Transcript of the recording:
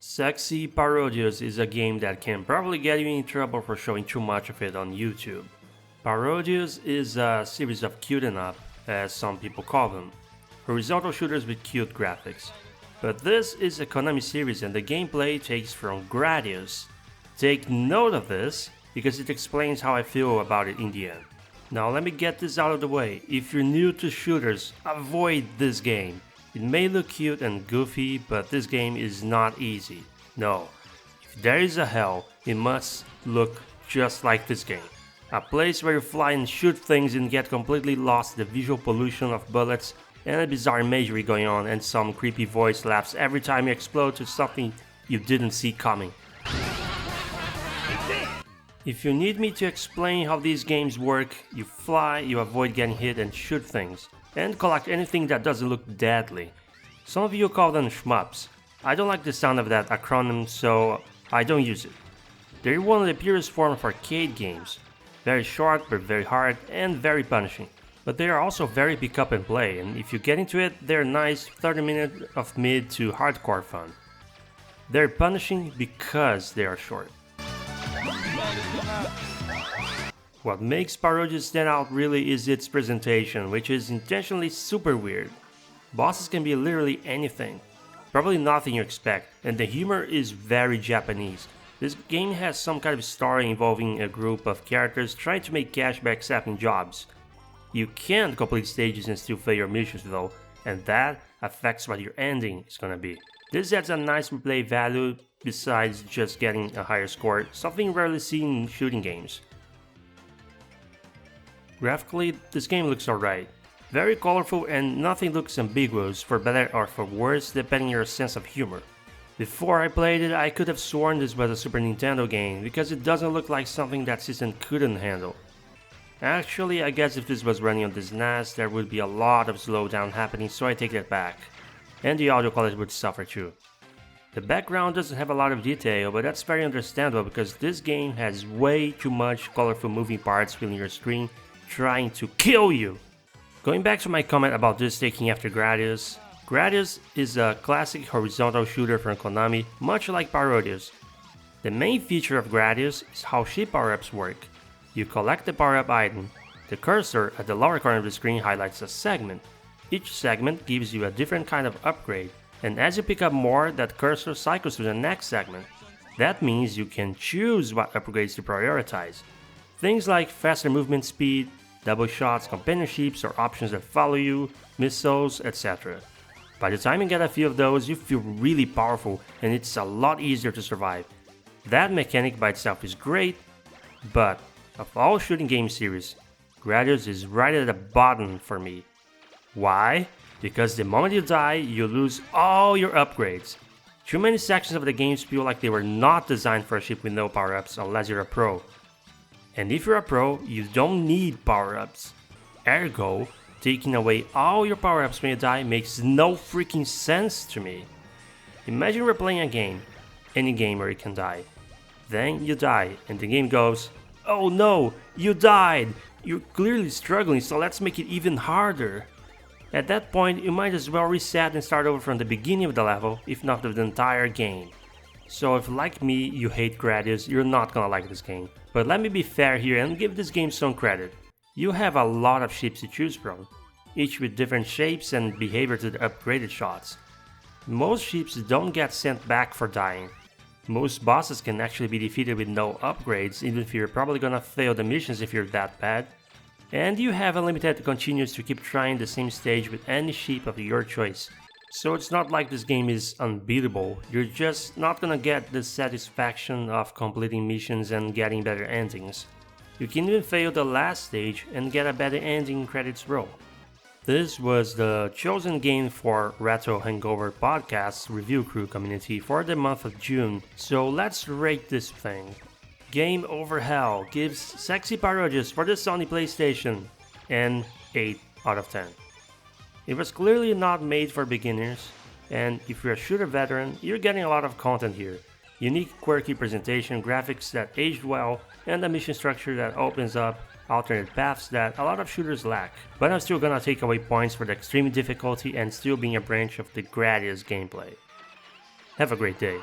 Sexy Parodius is a game that can probably get you in trouble for showing too much of it on YouTube. Parodius is a series of cute and up, as some people call them, horizontal shooters with cute graphics. But this is a Konami series and the gameplay takes from Gradius. Take note of this, because it explains how I feel about it in the end. Now let me get this out of the way. If you're new to shooters, avoid this game. It may look cute and goofy, but this game is not easy. No, if there is a hell, it must look just like this game. A place where you fly and shoot things and get completely lost in the visual pollution of bullets and a bizarre imagery going on and some creepy voice laughs every time you explode to something you didn't see coming. If you need me to explain how these games work, you fly, you avoid getting hit and shoot things, and collect anything that doesn't look deadly. Some of you call them shmups. I don't like the sound of that acronym, so I don't use it. They're one of the purest forms of arcade games. Very short but very hard and very punishing. But they are also very pick up and play, and if you get into it, they're nice 30 minutes of mid to hardcore fun. They're punishing because they are short. What makes Parodius stand out really is its presentation, which is intentionally super weird. Bosses can be literally anything, probably nothing you expect, and the humor is very Japanese. This game has some kind of story involving a group of characters trying to make cash by accepting jobs. You can complete stages and still fail your missions though, and that affects what your ending is gonna be. This adds a nice replay value besides just getting a higher score, something rarely seen in shooting games. Graphically, this game looks alright. Very colorful and nothing looks ambiguous, for better or for worse, depending on your sense of humor. Before I played it, I could have sworn this was a Super Nintendo game, because it doesn't look like something that system couldn't handle. Actually, I guess if this was running on this NAS, there would be a lot of slowdown happening, so I take that back. And the audio quality would suffer too. The background doesn't have a lot of detail, but that's very understandable because this game has way too much colorful moving parts filling your screen, trying to kill you. Going back to my comment about this taking after Gradius. Gradius is a classic horizontal shooter from Konami, much like Parodius. The main feature of Gradius is how ship power-ups work. You collect the power-up item. The cursor at the lower corner of the screen highlights a segment. Each segment gives you a different kind of upgrade, and as you pick up more, that cursor cycles to the next segment. That means you can choose what upgrades to prioritize. Things like faster movement speed, double shots, companionships or options that follow you, missiles, etc. By the time you get a few of those, you feel really powerful and it's a lot easier to survive. That mechanic by itself is great, but of all shooting game series, Gradius is right at the bottom for me. Why? Because the moment you die, you lose all your upgrades. Too many sections of the games feel like they were not designed for a ship with no power-ups unless you're a pro. And if you're a pro, you don't need power-ups. Ergo, taking away all your power-ups when you die makes no freaking sense to me. Imagine we're playing a game, any game where you can die. Then you die, and the game goes, "Oh no, you died! You're clearly struggling, so let's make it even harder." At that point, you might as well reset and start over from the beginning of the level, if not of the entire game. So if like me, you hate Gradius, you're not gonna like this game. But let me be fair here and give this game some credit. You have a lot of ships to choose from, each with different shapes and behavior to the upgraded shots. Most ships don't get sent back for dying. Most bosses can actually be defeated with no upgrades, even if you're probably gonna fail the missions if you're that bad. And you have unlimited continues to keep trying the same stage with any ship of your choice. So it's not like this game is unbeatable, you're just not gonna get the satisfaction of completing missions and getting better endings. You can even fail the last stage and get a better ending credits roll. This was the chosen game for Retro Hangover Podcast review crew community for the month of June, so let's rate this thing. Game Over Hell gives Sexy Parodius for the Sony PlayStation an 8 out of 10. It was clearly not made for beginners, and if you're a shooter veteran, you're getting a lot of content here. Unique, quirky presentation, graphics that aged well, and a mission structure that opens up alternate paths that a lot of shooters lack. But I'm still gonna take away points for the extreme difficulty and still being a branch of the Gradius gameplay. Have a great day.